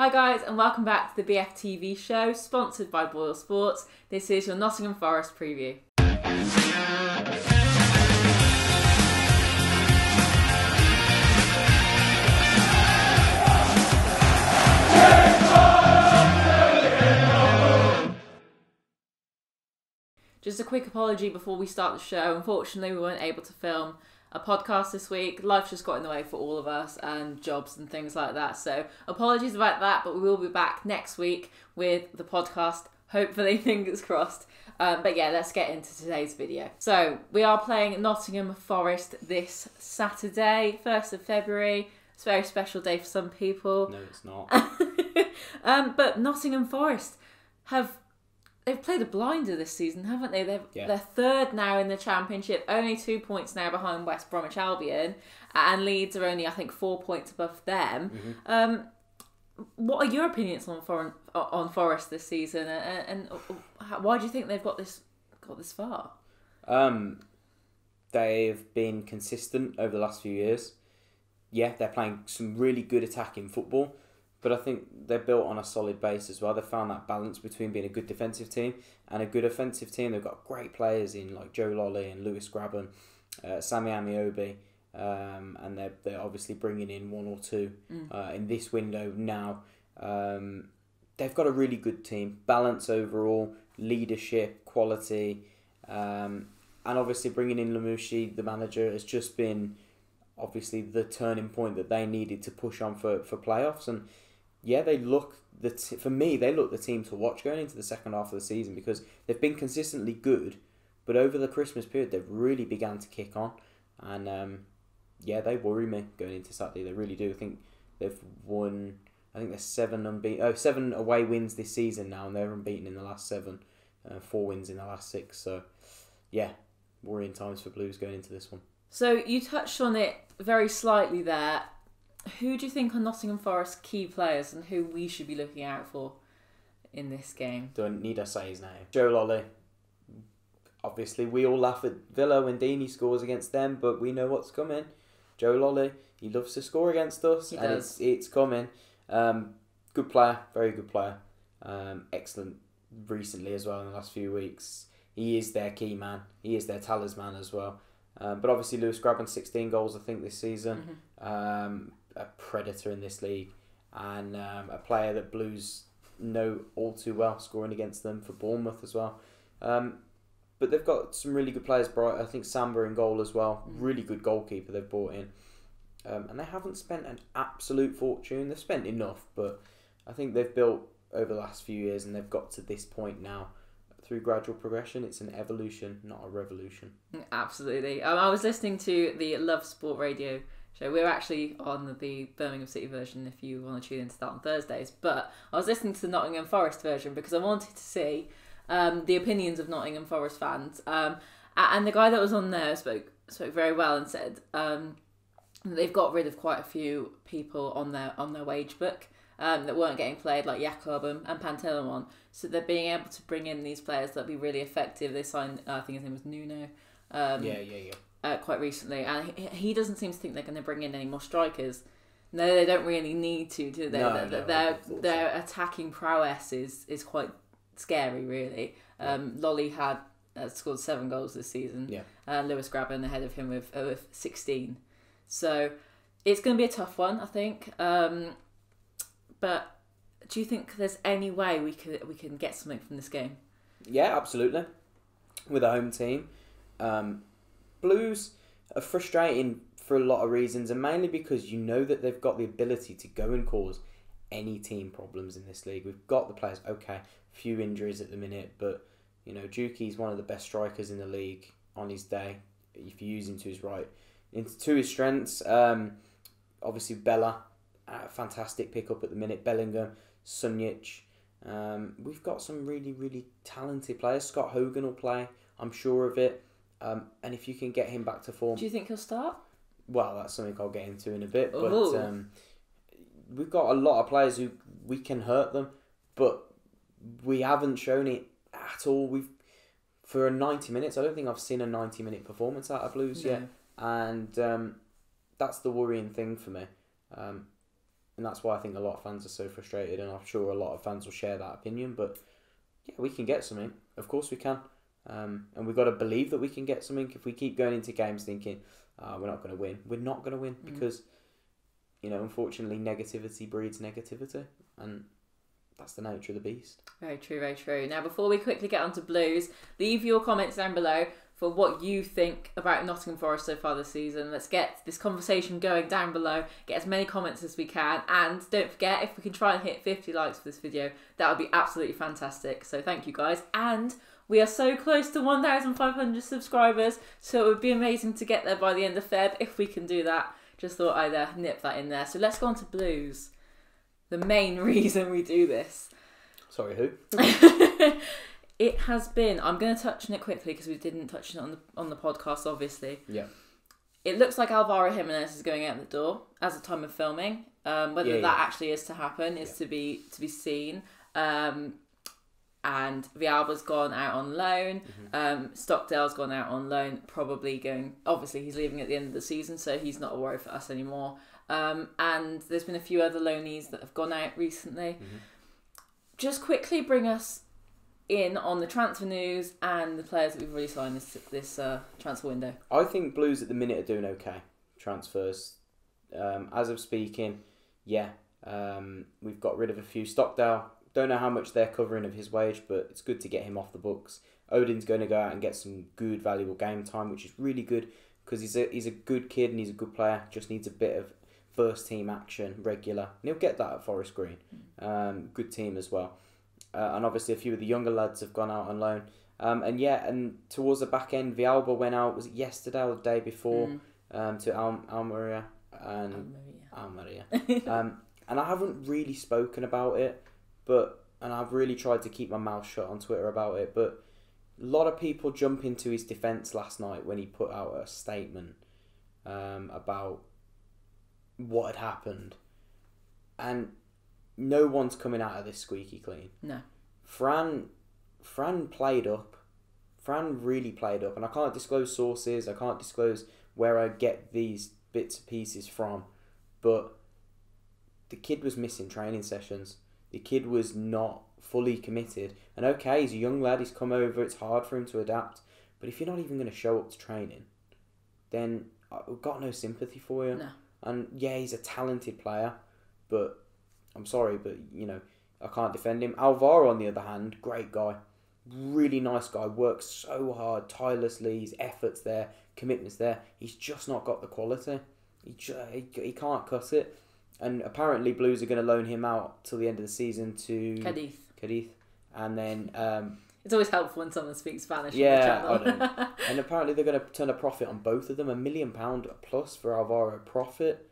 Hi guys, and welcome back to the Bftv show, sponsored by Boyle Sports. This is your Nottingham Forest preview. Just a quick apology before we start the show. Unfortunately, we weren't able to film a podcast this week. Life just got in the way for all of us and jobs and things like that. So apologies about that, but we will be back next week with the podcast. Hopefully, fingers crossed. But yeah, let's get into today's video. So we are playing Nottingham Forest this Saturday, 1st of February. It's a very special day for some people. No, it's not. But Nottingham Forest they've played a blinder this season, haven't they? They're third now in the Championship, only 2 points now behind West Bromwich Albion, and Leeds are only, I think, 4 points above them. Mm-hmm. What are your opinions on Forest this season, and why do you think they've got this far? They've been consistent over the last few years. Yeah, they're playing some really good attacking football, but I think they're built on a solid base as well. They've found that balance between being a good defensive team and a good offensive team. They've got great players in like Joe Lolly and Lewis Grabban, Sammy Amiobi, and they're obviously bringing in one or two in this window now. They've got a really good team, balance overall, leadership, quality, and obviously bringing in Lamouchi, the manager, has just been obviously the turning point that they needed to push on for playoffs. And yeah, they look for me they look the team to watch going into the second half of the season, because they've been consistently good, but over the Christmas period they've really began to kick on, and yeah, they worry me going into Saturday. They really do. I think they've won. I think there's 7 away wins this season now, and they're unbeaten in the last 7, 4 wins in the last 6. So yeah, worrying times for Blues going into this one. So you touched on it very slightly there. Who do you think are Nottingham Forest's key players and who we should be looking out for in this game? Do I need to say his name? Joe Lolly. Obviously, we all laugh at Villa when Deeney scores against them, but we know what's coming. Joe Lolly, he loves to score against us, and it's coming. Good player, very good player. Excellent recently as well in the last few weeks. He is their key man. He is their talisman as well. But obviously Lewis Grabban, 16 goals I think this season. Mm-hmm. A predator in this league, and a player that Blues know all too well, scoring against them for Bournemouth as well. But they've got some really good players. I think Samba in goal as well. Mm-hmm. Really good goalkeeper they've brought in. And they haven't spent an absolute fortune. They've spent enough, but I think they've built over the last few years, and they've got to this point now. Through gradual progression, it's an evolution, not a revolution. Absolutely. I was listening to the Love Sport radio show. We're actually on the Birmingham City version if you want to tune into that on Thursdays. But I was listening to the Nottingham Forest version because I wanted to see the opinions of Nottingham Forest fans. And the guy that was on there spoke very well and said they've got rid of quite a few people on their wage book. That weren't getting played, like Jakob and Pantelimon. So they're being able to bring in these players that'll be really effective. They signed, I think his name was Nuno. Quite recently, and he doesn't seem to think they're going to bring in any more strikers. No, they don't really need to, do they? Their attacking prowess is quite scary, really. Lolly had scored 7 goals this season. Yeah. Lewis Grabban ahead of him with 16. So it's going to be a tough one, I think. But do you think there's any way we can get something from this game? Yeah, absolutely. With a home team. Blues are frustrating for a lot of reasons, and mainly because you know that they've got the ability to go and cause any team problems in this league. We've got the players. Okay, few injuries at the minute, but you know, Juki's one of the best strikers in the league on his day, if you use him to his right. To his strengths, obviously Bella, fantastic pickup at the minute. Bellingham, Sunjic. We've got some really, really talented players. Scott Hogan will play, I'm sure of it. And if you can get him back to form... Do you think he'll start? Well, that's something I'll get into in a bit. Ooh. But we've got a lot of players who we can hurt them, but we haven't shown it at all. For 90 minutes, I don't think I've seen a 90-minute performance out of Blues yet. And that's the worrying thing for me. And that's why I think a lot of fans are so frustrated, and I'm sure a lot of fans will share that opinion. But yeah, we can get something. Of course we can. And we've got to believe that we can get something. If we keep going into games thinking, we're not going to win, we're not going to win because, unfortunately, negativity breeds negativity. And that's the nature of the beast. Very true, very true. Now, before we quickly get on to Blues, leave your comments down below for what you think about Nottingham Forest so far this season. Let's get this conversation going down below. Get as many comments as we can. And don't forget, if we can try and hit 50 likes for this video, that would be absolutely fantastic. So thank you guys. And we are so close to 1,500 subscribers. So it would be amazing to get there by the end of Feb if we can do that. Just thought I'd nip that in there. So let's go on to Blues. The main reason we do this. Sorry, who? It has been. I'm going to touch on it quickly because we didn't touch on it on the podcast, obviously. Yeah. It looks like Alvaro Jimenez is going out the door as the time of filming. Whether that actually is to happen is to be seen. And Villalba's gone out on loan. Stockdale's gone out on loan. Probably going. Obviously, he's leaving at the end of the season, so he's not a worry for us anymore. And there's been a few other loanees that have gone out recently. Just quickly bring us in on the transfer news and the players that we've already signed this transfer window. I think Blues at the minute are doing okay. Transfers. As of speaking, we've got rid of a few. Stockdale, don't know how much they're covering of his wage, but it's good to get him off the books. Odin's going to go out and get some good, valuable game time, which is really good because he's a good kid and he's a good player. Just needs a bit of first team action, regular. And he'll get that at Forest Green. Good team as well. And obviously a few of the younger lads have gone out on loan. And towards the back end, Villalba went out, was it yesterday or the day before, to Almeria. Almeria. And I haven't really spoken about it, and I've really tried to keep my mouth shut on Twitter about it, but a lot of people jump into his defence last night when he put out a statement about what had happened. And no one's coming out of this squeaky clean. No. Fran played up. Fran really played up. And I can't disclose sources. I can't disclose where I get these bits and pieces from. But the kid was missing training sessions. The kid was not fully committed. And okay, he's a young lad. He's come over. It's hard for him to adapt. But if you're not even going to show up to training, then I've got no sympathy for you. No. And yeah, he's a talented player. But I'm sorry, but I can't defend him. Alvaro, on the other hand, great guy, really nice guy. Works so hard, tirelessly. His efforts there, commitments there. He's just not got the quality. He can't cut it. And apparently, Blues are going to loan him out till the end of the season to Cadiz, and then it's always helpful when someone speaks Spanish. Yeah, on the channel. And apparently they're going to turn a profit on both of them. £1 million plus for Alvaro profit.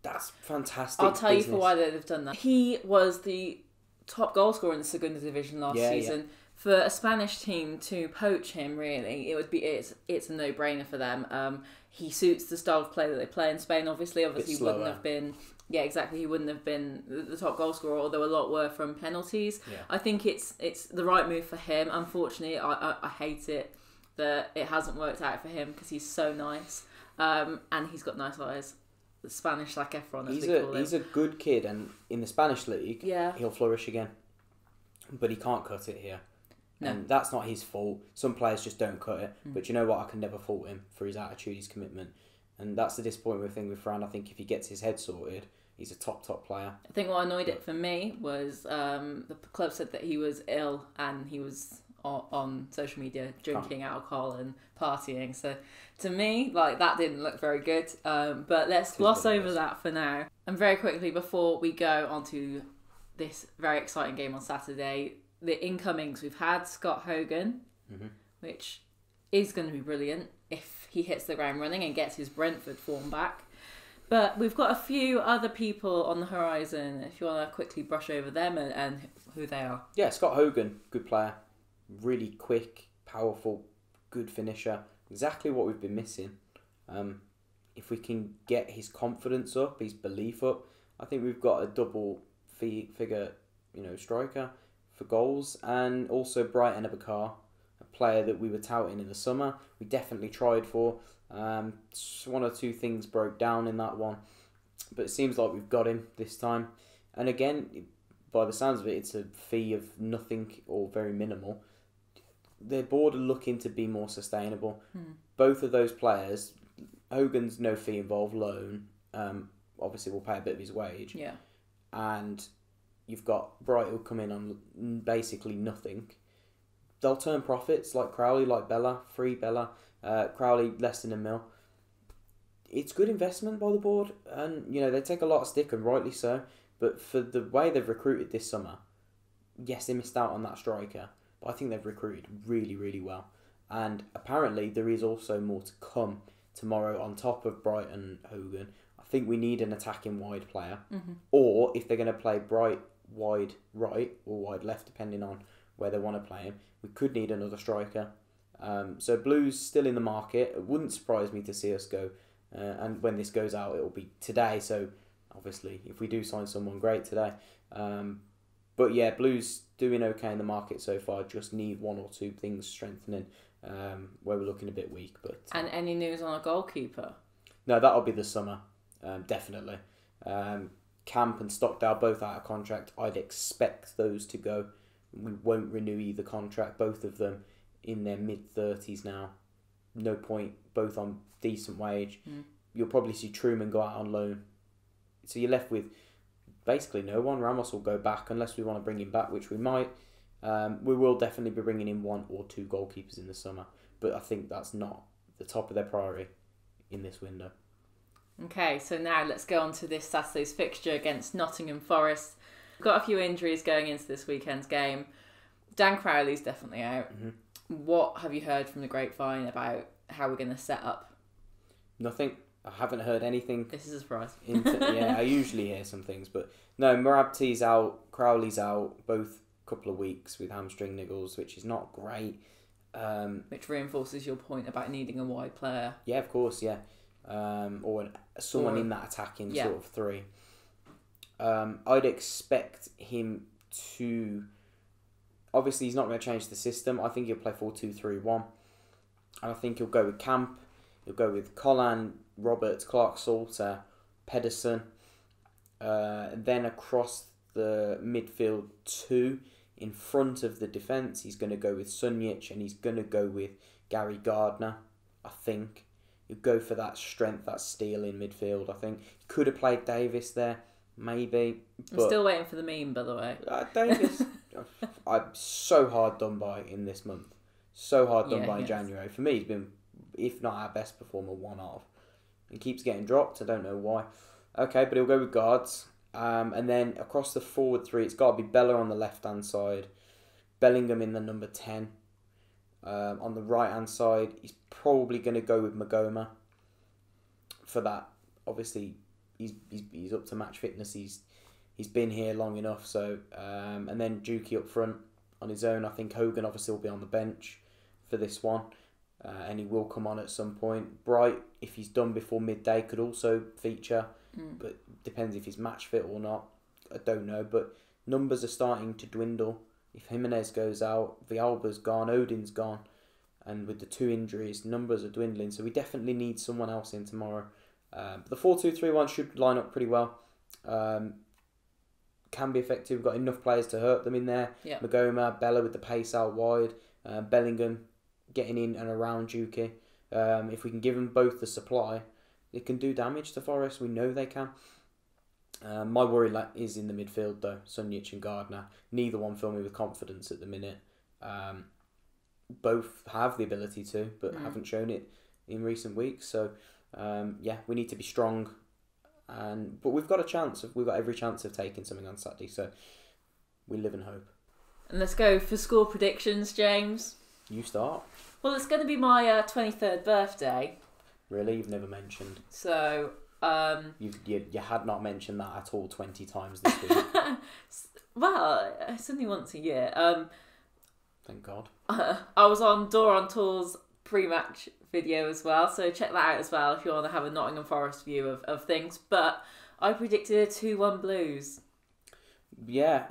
That's fantastic. I'll tell you for why they've done that. He was the top goal scorer in the Segunda Division last season. Yeah. For a Spanish team to poach him, really, it's a no-brainer for them. He suits the style of play that they play in Spain. Obviously, he wouldn't have been. Yeah, exactly. He wouldn't have been the top goal scorer, although a lot were from penalties. Yeah. I think it's the right move for him. Unfortunately, I hate it that it hasn't worked out for him because he's so nice, and he's got nice eyes. The Spanish Zac Efron, as we call him. He's a good kid, and in the Spanish league, he'll flourish again. But he can't cut it here. No. And that's not his fault. Some players just don't cut it. But you know what? I can never fault him for his attitude, his commitment. And that's the disappointing thing with Fran. I think if he gets his head sorted, he's a top player. I think what annoyed it for me was the club said that he was ill and he was on social media drinking alcohol and partying. So to me, that didn't look very good. But let's gloss over that for now. And very quickly, before we go on to this very exciting game on Saturday, the incomings we've had Scott Hogan, which is going to be brilliant if he hits the ground running and gets his Brentford form back. But we've got a few other people on the horizon, if you want to quickly brush over them and who they are. Yeah, Scott Hogan, good player. Really quick, powerful, good finisher. Exactly what we've been missing. If we can get his confidence up, his belief up, I think we've got a double figure, striker for goals. And also Brighton Abakar, a player that we were touting in the summer. We definitely tried for. One or two things broke down in that one, But it seems like we've got him this time. And again, by the sounds of it, it's a fee of nothing or very minimal. The board are looking to be more sustainable. Both of those players, Hogan's no fee involved, loan. Obviously, we'll pay a bit of his wage. Yeah. And you've got Bright who'll come in on basically nothing. They'll turn profits like Crowley, like Bella, free Bella. Crowley less than £1 million. It's good investment by the board, and they take a lot of stick, and rightly so. But for the way they've recruited this summer, yes, they missed out on that striker, but I think they've recruited really, really well. And apparently there is also more to come tomorrow on top of Bright and Hogan. I think we need an attacking wide player, or if they're going to play Bright wide right or wide left, depending on where they want to play him, we could need another striker. So Blues still in the market. It wouldn't surprise me to see us go. And when this goes out, it'll be today. So obviously, if we do sign someone, great today. But yeah, Blues doing okay in the market so far. Just need one or two things strengthening where we're looking a bit weak. But and any news on a goalkeeper? No, that'll be the summer, definitely. Camp and Stockdale both out of contract. I'd expect those to go. We won't renew either contract. Both of them in their mid-30s now. No point, both on decent wage. You'll probably see Truman go out on loan. So you're left with basically no one. Ramos will go back unless we want to bring him back, which we might. We will definitely be bringing in one or two goalkeepers in the summer, but I think that's not the top of their priority in this window. Okay, so now let's go on to this Saturday's fixture against Nottingham Forest. We've got a few injuries going into this weekend's game. Dan Crowley's definitely out. What have you heard from the grapevine about how we're going to set up? Nothing. I haven't heard anything. This is a surprise. Yeah, I usually hear some things, but no, Murabty's out, Crowley's out, both a couple of weeks with hamstring niggles, which is not great. Which reinforces your point about needing a wide player. Yeah, of course, yeah. Or someone in that attacking sort of three. I'd expect him to... Obviously, he's not going to change the system. I think he'll play 4-2-3-1. And I think he'll go with Camp. He'll go with Collan, Roberts, Clark, Salter, Pedersen. Then across the midfield two, in front of the defence, he's going to go with Sunjic and he's going to go with Gary Gardner, I think. He'll go for that strength, that steel in midfield, I think. He could have played Davis there, maybe. I'm still waiting for the meme, by the way. Davis, I'm so hard done by in this month. So hard done by in January. For me, he's been, if not our best performer, one of. He keeps getting dropped. I don't know why. Okay, but he'll go with guards. And then across the forward three, it's got to be Bella on the left-hand side. Bellingham in the number 10. On the right-hand side, he's probably going to go with Magoma for that. Obviously, he's up to match fitness. He's been here long enough. So and then Juki up front on his own. I think Hogan obviously will be on the bench for this one. And he will come on at some point. Bright, if he's done before midday, could also feature. But depends if he's match fit or not. I don't know. But numbers are starting to dwindle. If Jimenez goes out, Villalba's gone, Odin's gone. And with the two injuries, numbers are dwindling. So we definitely need someone else in tomorrow. But the 4-2-3-1 should line up pretty well. Can be effective. We've got enough players to hurt them in there. Yeah. Magoma, Bella with the pace out wide. Bellingham getting in and around Juki. If we can give them both the supply, it can do damage to Forest. We know they can. My worry is in the midfield though. Sunjic and Gardner. Neither one fill me with confidence at the minute. Both have the ability to, but haven't shown it in recent weeks. So we need to be strong. But we've got a chance. We've got every chance of taking something on Saturday. So we live in hope. And let's go for score predictions, James. You start. Well, it's going to be my 23rd birthday. Really? You've never mentioned. So... You had not mentioned that at all 20 times this week. Well, it's only once a year. Thank God. I was on Door on Tour's pre-match video as well, so check that out as well if you want to have a Nottingham Forest view of things. But I predicted a 2-1 Blues. Yeah,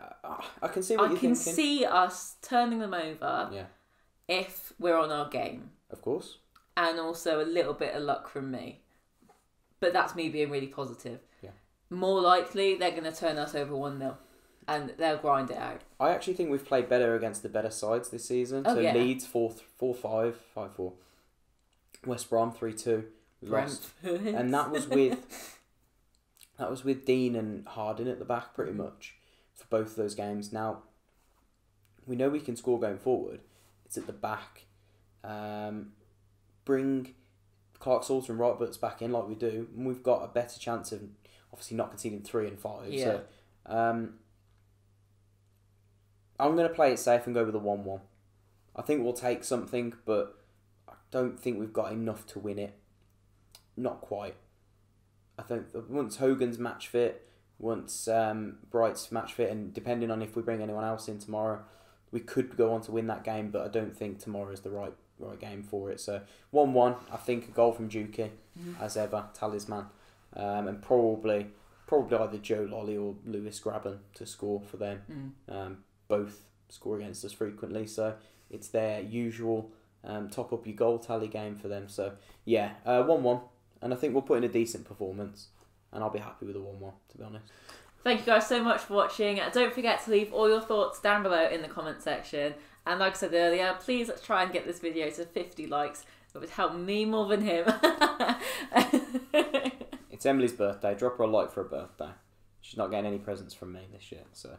I can see what you're thinking. I can see us turning them over if we're on our game. Of course. And also a little bit of luck from me. But that's me being really positive. Yeah. more likely they're going to turn us over 1-0 and they'll grind it out. I actually think we've played better against the better sides this season. Oh, so yeah. Leeds 4-5, 5-4. West Brom 3-2. We lost. And that was with Dean and Harding at the back pretty much for both of those games. Now, we know we can score going forward. It's at the back. Bring Clark Salter and right butts back in like we do, and we've got a better chance of obviously not conceding 3 and 5. Yeah. So I'm going to play it safe and go with a 1-1. I think we'll take something, but I don't think we've got enough to win it. Not quite. I think once Hogan's match fit, once Bright's match fit, and depending on if we bring anyone else in tomorrow, we could go on to win that game, but I don't think tomorrow is the right game for it. So 1-1, I think a goal from Juki, as ever, talisman, and probably either Joe Lolly or Lewis Graben to score for them. Both score against us frequently, so it's their usual top up your goal tally game for them. So yeah, 1-1, and I think we'll put in a decent performance, and I'll be happy with a 1-1, to be honest. Thank you guys so much for watching. Don't forget to leave all your thoughts down below in the comment section. And like I said earlier, please let's try and get this video to 50 likes. It would help me more than him. It's Emily's birthday. Drop her a like for her birthday. She's not getting any presents from me this year, so.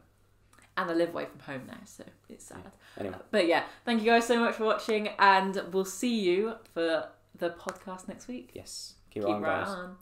And I live away from home now, so it's sad. Yeah. Anyway. But yeah, thank you guys so much for watching, and we'll see you for the podcast next week. Yes. Keep right on, guys. On.